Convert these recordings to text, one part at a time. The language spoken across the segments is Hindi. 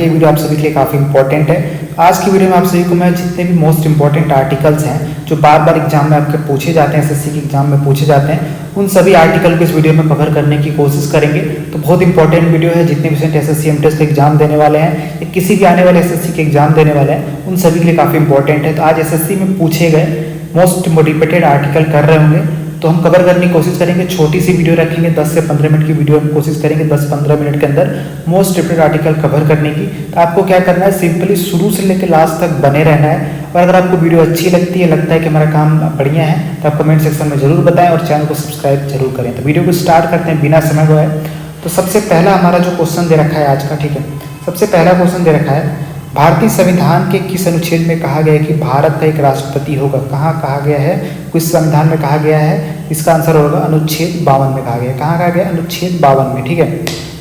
ये वीडियो आप सभी के लिए काफ़ी इंपॉर्टेंट है। आज की वीडियो में आप सभी को मैं जितने भी मोस्ट इंपॉर्टेंट आर्टिकल्स हैं जो बार बार एग्जाम में आपके पूछे जाते हैं, एसएससी के एग्जाम में पूछे जाते हैं, उन सभी आर्टिकल को इस वीडियो में कवर करने की कोशिश करेंगे। तो बहुत इंपॉर्टेंट वीडियो है। जितने भी एसएससी एमटीएस के एग्जाम देने वाले हैं या किसी भी आने वाले एसएससी के एग्जाम देने वाले हैं, उन सभी के लिए काफ़ी इंपॉर्टेंट है। तो आज एसएससी में पूछे गए मोस्ट रिपीटेड आर्टिकल कर रहे होंगे तो हम कवर करने की कोशिश करेंगे। छोटी सी वीडियो रखेंगे, 10 से 15 मिनट की वीडियो हम कोशिश करेंगे 10-15 मिनट के अंदर मोस्ट रिपीटेड आर्टिकल कवर करने की। तो आपको क्या करना है, सिंपली शुरू से लेकर लास्ट तक बने रहना है। और अगर आपको वीडियो अच्छी लगती है, लगता है कि हमारा काम बढ़िया है, तो आप कमेंट सेक्शन में जरूर बताएं और चैनल को सब्सक्राइब जरूर करें। तो वीडियो को स्टार्ट करते हैं बिना समय गवाए। तो सबसे पहला हमारा जो क्वेश्चन दे रखा है आज का, ठीक है, सबसे पहला क्वेश्चन दे रखा है, भारतीय संविधान के किस अनुच्छेद में कहा गया है कि भारत का एक राष्ट्रपति होगा। कहाँ कहा गया है, किस संविधान में कहा गया है? इसका आंसर होगा अनुच्छेद 52 में कहा गया है। कहाँ कहा गया? अनुच्छेद 52 में, ठीक है।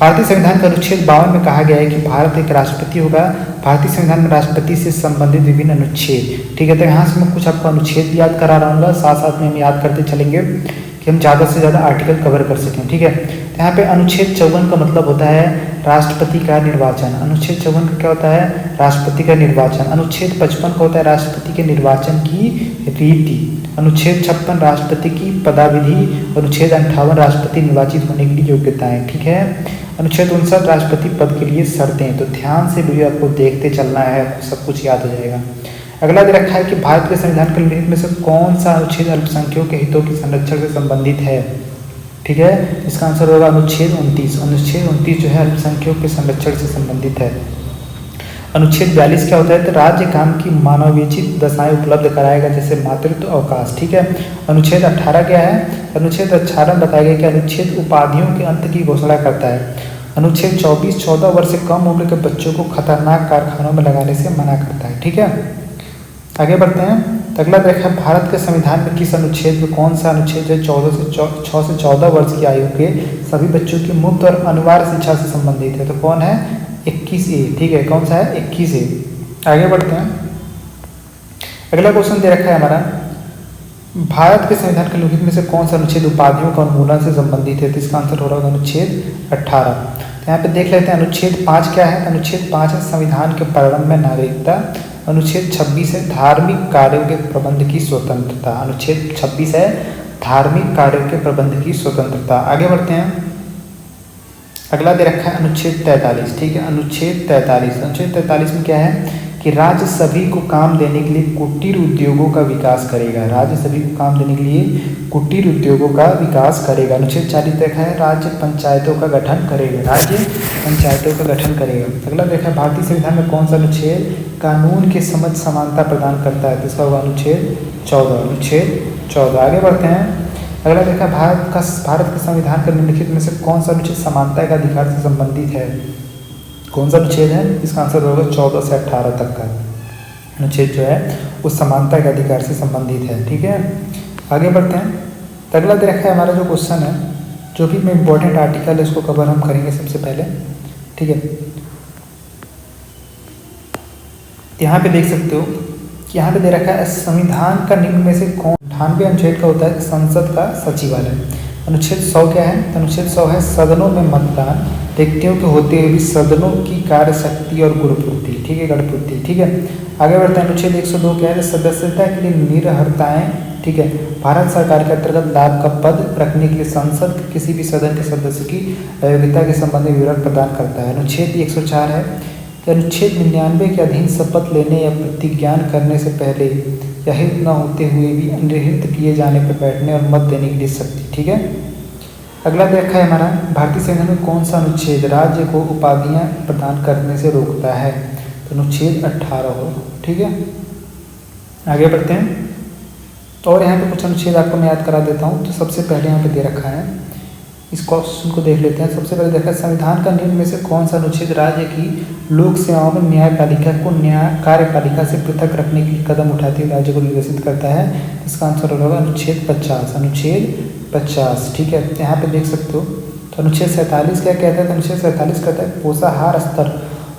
भारतीय संविधान के अनुच्छेद 52 में कहा गया है कि भारत एक राष्ट्रपति होगा। भारतीय संविधान में राष्ट्रपति से संबंधित विभिन्न अनुच्छेद, ठीक है। तो यहाँ से मैं कुछ आपको अनुच्छेद याद करा रहा हूँ, साथ साथ में हम याद करते चलेंगे कि हम ज़्यादा से ज़्यादा आर्टिकल कवर कर सकें, ठीक है। तो यहाँ पे अनुच्छेद 54 का मतलब होता है राष्ट्रपति का निर्वाचन। अनुच्छेद 54 का क्या होता है? राष्ट्रपति का निर्वाचन। अनुच्छेद 55 का होता है राष्ट्रपति के निर्वाचन की रीति। अनुच्छेद 56 राष्ट्रपति की पदाविधि। अनुच्छेद 58 राष्ट्रपति निर्वाचित होने के लिए योग्यताएं, ठीक है। अनुच्छेद 59 राष्ट्रपति पद के लिए शर्तें। तो ध्यान से वीडियो आपको देखते चलना है, सब कुछ याद हो जाएगा। अगला दे रखा है कि भारत के संविधान के निहित में से कौन सा अनुच्छेद अल्पसंख्यकों के हितों के संरक्षण से संबंधित है, ठीक है। इसका आंसर होगा अनुच्छेद 29। अनुच्छेद 29 जो है अल्पसंख्यकों के संरक्षण से संबंधित है। अनुच्छेद 42 क्या होता है? तो राज्य काम की मानवोचित दशाएं उपलब्ध कराएगा, जैसे मातृत्व अवकाश, ठीक है। अनुच्छेद 18 क्या है? अनुच्छेद 18 में बताया गया कि अनुच्छेद उपाधियों के अंत की घोषणा करता है। अनुच्छेद 24 14 वर्ष से कम उम्र के बच्चों को खतरनाक कारखानों में लगाने से मना करता है, ठीक है। आगे बढ़ते हैं। तो अगला देखा, भारत के संविधान में किस अनुच्छेद में कौन सा अनुच्छेद जो 6 से 14 वर्ष की आयु के सभी बच्चों की मुफ्त और अनिवार्य शिक्षा से संबंधित है? तो कौन है? 21A, ठीक है। कौन सा है? 21A। आगे बढ़ते हैं। अगला क्वेश्चन दे रखा है हमारा, भारत के संविधान के लिखित में से कौन सा अनुच्छेद उपाधियों का उन्मूलन से संबंधित है? तो इसका आंसर हो रहा है अनुच्छेद 18। तो यहाँ पे देख लेते हैं अनुच्छेद 5 क्या है? अनुच्छेद 5 है संविधान के प्रारंभ में नागरिकता। अनुच्छेद 26 है धार्मिक कार्यों के प्रबंध की स्वतंत्रता। अनुच्छेद 26 है धार्मिक कार्यों के प्रबंध की स्वतंत्रता। आगे बढ़ते हैं। अगला दे रखा है अनुच्छेद 43, ठीक है। अनुच्छेद 43, अनुच्छेद 43 में क्या है कि राज्य सभी को काम देने के लिए कुटीर उद्योगों का विकास करेगा। राज्य सभी को काम देने के लिए कुटीर उद्योगों का विकास करेगा। अनुच्छेद 40 देखा है राज्य पंचायतों का गठन करेगा। राज्य पंचायतों का गठन करेगा। अगला देखा है भारतीय संविधान में कौन सा अनुच्छेद कानून के समझ समानता प्रदान करता है? तो इसका होगा अनुच्छेद 14। अनुच्छेद 14। आगे बढ़ते हैं। अगला देखा, भारत के संविधान के निम्नलिखित में से कौन सा अनुच्छेद समानता के अधिकार से संबंधित है? कौन सा अनुच्छेद है? इसका आंसर होगा 14 से 18 तक का अनुच्छेद जो है उस समानता के अधिकार से संबंधित है, ठीक है। आगे बढ़ते हैं। तो अगला दे रखा है हमारा जो क्वेश्चन है, जो भी मैं इंपॉर्टेंट आर्टिकल है इसको कवर हम करेंगे सबसे पहले, ठीक है। यहाँ पे देख सकते हो कि यहाँ पे दे रखा है संविधान का निम्न में से कौन 98 अनुच्छेद का होता है संसद का सचिवालय। अनुच्छेद 100 क्या है? तो अनुच्छेद 100 है सदनों में मतदान, व्यक्तियों के होते हुए भी सदनों की कार्य शक्ति और गुणपूर्ति, ठीक है, गणपूर्ति, ठीक है। आगे बढ़ते हैं। अनुच्छेद 102 क्या है? सदस्यता के लिए निरर्हताएं, ठीक है। भारत सरकार के अंतर्गत लाभ का पद रखने के लिए संसद के किसी भी सदन के सदस्य की अयोग्यता के संबंध में विवरण प्रदान करता है। अनुच्छेद 104 है कि अनुच्छेद 99 के अधीन शपथ लेने या प्रतिज्ञान करने से पहले या हित न होते हुए भी अनिर्हित किए जाने पर बैठने और मत देने के लिए शक्ति, ठीक है। अगला देखा है हमारा, भारतीय संविधान में कौन सा अनुच्छेद राज्य को उपाधियां प्रदान करने से रोकता है? तो अनुच्छेद 18 हो, ठीक है। आगे बढ़ते हैं। और यहाँ पे कुछ अनुच्छेद आपको मैं याद करा देता हूँ। तो सबसे पहले यहाँ पे दे रखा है, इस क्वेश्चन को देख लेते हैं। सबसे पहले देखा है संविधान का निम्न में से कौन सा अनुच्छेद राज्य की लोक सेवाओं में न्यायपालिका को कार्यपालिका से पृथक रखने के लिए कदम उठाते हुए राज्य को निर्देशित करता है? इसका आंसर होगा अनुच्छेद 50। अनुच्छेद 50, ठीक है। यहाँ पे देख सकते हो। तो अनुच्छेद 47 क्या कहता है? तो अनुच्छेद 47 कहता है पोषाहार स्तर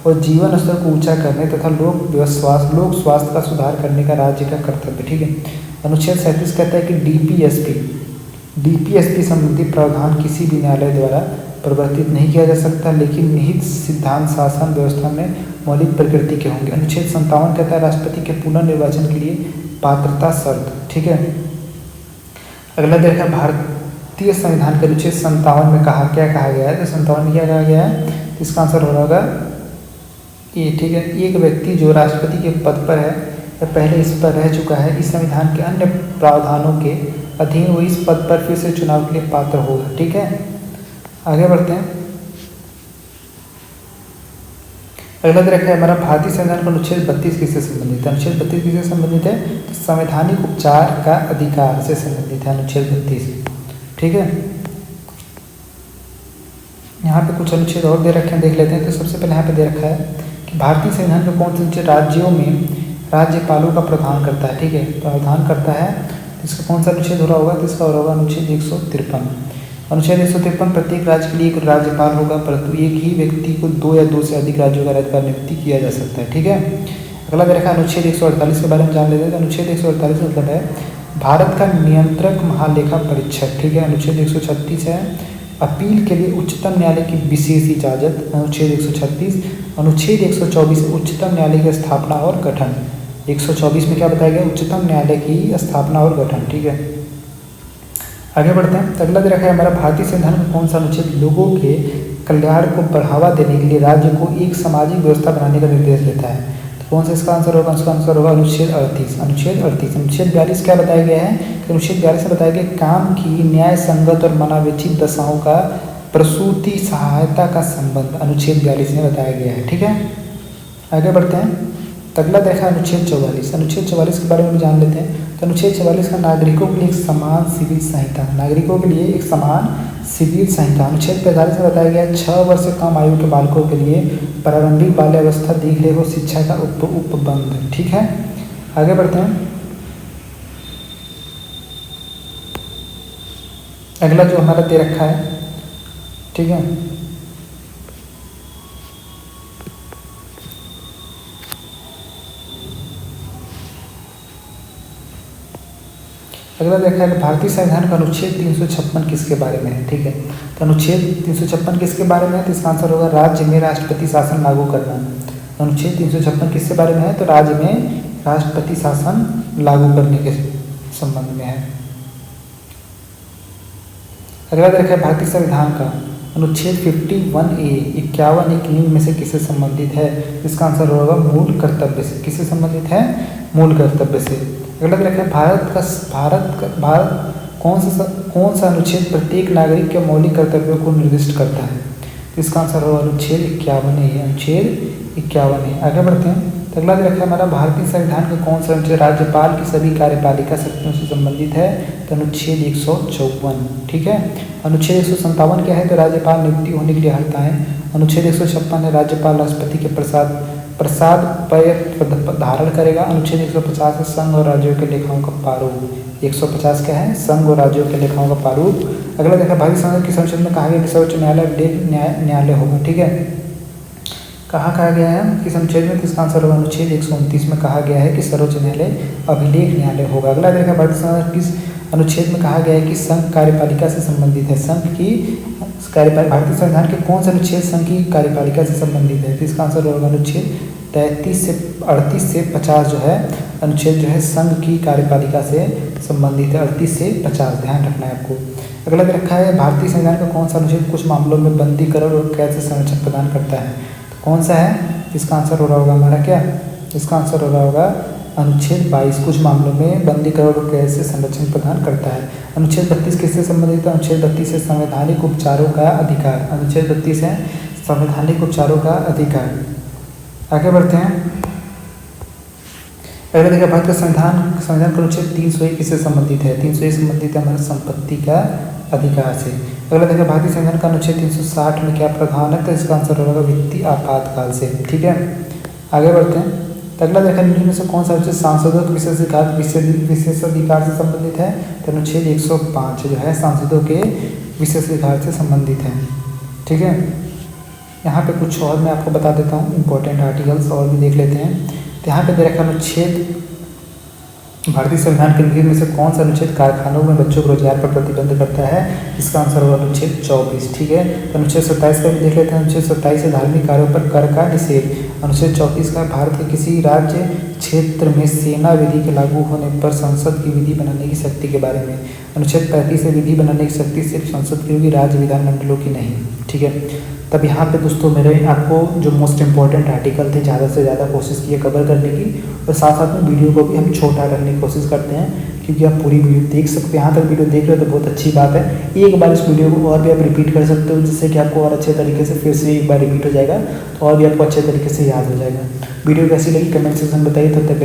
और जीवन स्तर को ऊंचा करने तथा लोक स्वास्थ्य का सुधार करने का राज्य का कर्तव्य, ठीक है। अनुच्छेद 37 कहता है कि डीपीएसपी संबंधी प्रावधान किसी भी न्यायालय द्वारा परिवर्तित नहीं किया जा सकता, लेकिन निहित सिद्धांत शासन व्यवस्था में मौलिक प्रकृति के होंगे। अनुच्छेद 57 कहता है राष्ट्रपति के पुनर्निर्वाचन के लिए पात्रता शर्त। ठीक है, अगला देखा भारतीय संविधान के अनुच्छेद 57 में क्या कहा गया है, तो 57 में क्या कहा गया है, इसका आंसर हो रहा होगा ये। ठीक है, एक व्यक्ति जो राष्ट्रपति के पद पर है या पहले इस पर रह चुका है, इस संविधान के अन्य प्रावधानों के अधीन वो इस पद पर फिर से चुनाव के लिए पात्र होगा। ठीक है, आगे बढ़ते हैं। अगला देखा है हमारा भारतीय संविधान का अनुच्छेद 32 किससे संबंधित है। अनुच्छेद 32 किससे संबंधित है, तो संवैधानिक उपचार का अधिकार से संबंधित है अनुच्छेद 32। ठीक है, यहाँ पे कुछ अनुच्छेद और दे रखे हैं, देख लेते हैं। तो सबसे पहले यहाँ पे दे रखा है कि भारतीय संविधान का कौन से अनुच्छेद राज्यों में राज्यपालों का प्रावधान करता है। ठीक है, प्रावधान करता है, इसका कौन सा अनुच्छेद हो रहा होगा, तो इसका हो रहा होगा अनुच्छेद 153। अनुच्छेद 153 प्रत्येक राज्य के लिए एक राज्यपाल होगा, परंतु एक ही व्यक्ति को 2 या 2 से अधिक राज्यों का राज्यपाल नियुक्ति किया जा सकता है। ठीक है, अगला देखा अनुच्छेद 148 के बारे में जान लेते हैं। अनुच्छेद 148 मतलब है भारत का नियंत्रक महालेखा परीक्षक। ठीक है, अनुच्छेद 136 है अपील के लिए उच्चतम न्यायालय की विशेष इजाजत। अनुच्छेद 136। अनुच्छेद 124 उच्चतम न्यायालय की स्थापना और गठन। 124 में क्या बताया गया, उच्चतम न्यायालय की स्थापना और गठन। ठीक है, आगे बढ़ते हैं। तो अगला दे रखा है हमारा भारतीय संविधान का कौन सा अनुच्छेद लोगों के कल्याण को बढ़ावा देने के लिए राज्य को एक सामाजिक व्यवस्था बनाने का निर्देश देता है। तो कौन सा इसका आंसर होगा, इसका आंसर होगा अनुच्छेद 38। अनुच्छेद 38। अनुच्छेद 42 क्या बताया गया है, कि अनुच्छेद 42 में बताया गया काम की न्याय संगत और मनावेचित दशाओं का प्रसूति सहायता का संबंध अनुच्छेद 42 में बताया गया है। ठीक है, आगे बढ़ते हैं। अगला देखा अनुच्छेद 44। अनुच्छेद 44 के बारे में भी जान लेते हैं। तो अनुच्छेद 44 का नागरिकों के लिए एक समान सिविल संहिता, नागरिकों के लिए एक समान सिविल संहिता। अनुच्छेद 45 में बताया गया 6 वर्ष से कम आयु के बालकों के लिए प्रारंभिक बाल्यावस्था देखरेख और शिक्षा का उपबंध। ठीक है, आगे बढ़ते हैं। अगला जो हमारा दे रखा है, ठीक है, अगला देखा है भारतीय संविधान का अनुच्छेद 356 किसके बारे में है। ठीक है, तो अनुच्छेद 356 किसके बारे में है, तो इसका आंसर होगा राज्य में राष्ट्रपति शासन लागू करना। अनुच्छेद 356 किसके बारे में है, तो राज्य में राष्ट्रपति शासन लागू करने के संबंध में है। अगला देखा है भारतीय संविधान का अनुच्छेद 51A 51 एक निम्न में से किससे संबंधित है। इसका आंसर होगा मूल कर्तव्य से। किससे संबंधित है, मूल कर्तव्य से। अगला देखा है भारत कौन सा अनुच्छेद प्रत्येक नागरिक के मौलिक कर्तव्यों को निर्दिष्ट करता है। तो इसका आंसर होगा अनुच्छेद 51 है। अनुच्छेद 51 है। आगे बढ़ते हैं। तो अगला देखा है हमारा भारतीय संविधान का कौन सा अनुच्छेद राज्यपाल की सभी कार्यपालिका शक्तियों से संबंधित है। तो अनुच्छेद 154। ठीक है, अनुच्छेद 157 क्या है, तो राज्यपाल नियुक्ति होने के लिए हकदार है। अनुच्छेद 156 है राज्यपाल राष्ट्रपति के प्रसाद पर धारण करेगा। अनुच्छेद 150 है संघ और राज्यों के लेखाओं का प्रारूप। 150 क्या है, संघ और राज्यों के लेखाओं का प्रारूप। अगला देखा भारतीय संविधान किस अनुच्छेद में कहा गया कि सर्वोच्च न्यायालय अभिलेख न्यायालय होगा। ठीक है, कहाँ कहा गया है, किस अनुच्छेद में, इसका आंसर होगा अनुच्छेद 129 में कहा गया है कि सर्वोच्च न्यायालय अभिलेख न्यायालय होगा। अगला देखा भारतीय संविधान किस अनुच्छेद में कहा गया है कि संघ कार्यपालिका से संबंधित है। संघ की कार्यपालिका, भारतीय संविधान के कौन सा अनुच्छेद संघ की कार्यपालिका से संबंधित है। तो इसका आंसर होगा अनुच्छेद 33 से 38 से 50 जो है अनुच्छेद जो है संघ की कार्यपालिका से संबंधित है। 38 से 50 ध्यान रखना है आपको। अगला रखा है भारतीय संविधान का कौन सा अनुच्छेद कुछ मामलों में बंदीकरण और कैद से संरक्षण प्रदान करता है। तो कौन सा है, इसका आंसर हो रहा होगा हमारा क्या, इसका आंसर हो रहा होगा अनुच्छेद 22 कुछ मामलों में बंदीकरण और कैद से संरक्षण प्रदान करता है। अनुच्छेद 32 किससे संबंधित है, अनुच्छेद 32 से संवैधानिक उपचारों का अधिकार। अनुच्छेद 32 है संवैधानिक उपचारों का अधिकार। आगे बढ़ते हैं। अगला देखिए भारत का संविधान का अनुच्छेद 301 किससे संबंधित है। 301 संबंधित है हमारे संपत्ति का अधिकार से। अगला देखिए भारतीय संविधान का अनुच्छेद 360 में क्या प्रावधान है, तो इसका आंसर होगा वित्तीय आपातकाल से। ठीक है, आगे बढ़ते हैं। तो अगला देखा निम्न में से कौन सा अनुच्छेद सांसदों के विशेषाधिकार से संबंधित है। तो अनुच्छेद 105 जो है सांसदों के विशेषाधिकार से संबंधित है। ठीक है, यहाँ पे कुछ और मैं आपको बता देता हूँ इंपॉर्टेंट आर्टिकल्स और भी देख लेते हैं। तो यहाँ पे दे रखा अनुच्छेद भारतीय संविधान के नियम में से कौन सा अनुच्छेद कारखानों में बच्चों को रोजगार पर प्रतिबंध करता है? इसका आंसर होगा अनुच्छेद 24। ठीक है, तो अनुच्छेद 27 का भी देख लेते हैं। अनुच्छेद 27 है धार्मिक कार्यों पर कर का निषेध। अनुच्छेद 34 का भारत के किसी राज्य क्षेत्र में सेना विधि के लागू होने पर संसद की विधि बनाने की शक्ति के बारे में। अनुच्छेद 35 से विधि बनाने की शक्ति सिर्फ संसद की होगी, राज्य विधानमंडलों की नहीं। ठीक है, तब यहाँ पे दोस्तों मेरे आपको जो मोस्ट इंपॉर्टेंट आर्टिकल थे ज़्यादा से ज़्यादा कोशिश की है कवर करने की, और साथ साथ में वीडियो को भी हम छोटा करने की कोशिश करते हैं, क्योंकि आप पूरी वीडियो देख सकते हैं। यहाँ तक वीडियो देख रहे हो तो बहुत अच्छी बात है। एक बार इस वीडियो को और भी आप रिपीट कर सकते हो, जिससे कि आपको और अच्छे तरीके से फिर से एक बार रिपीट हो जाएगा, तो और भी आपको अच्छे तरीके से याद हो जाएगा। वीडियो कैसी लगी कमेंट सेक्शन में बताइए। तब तक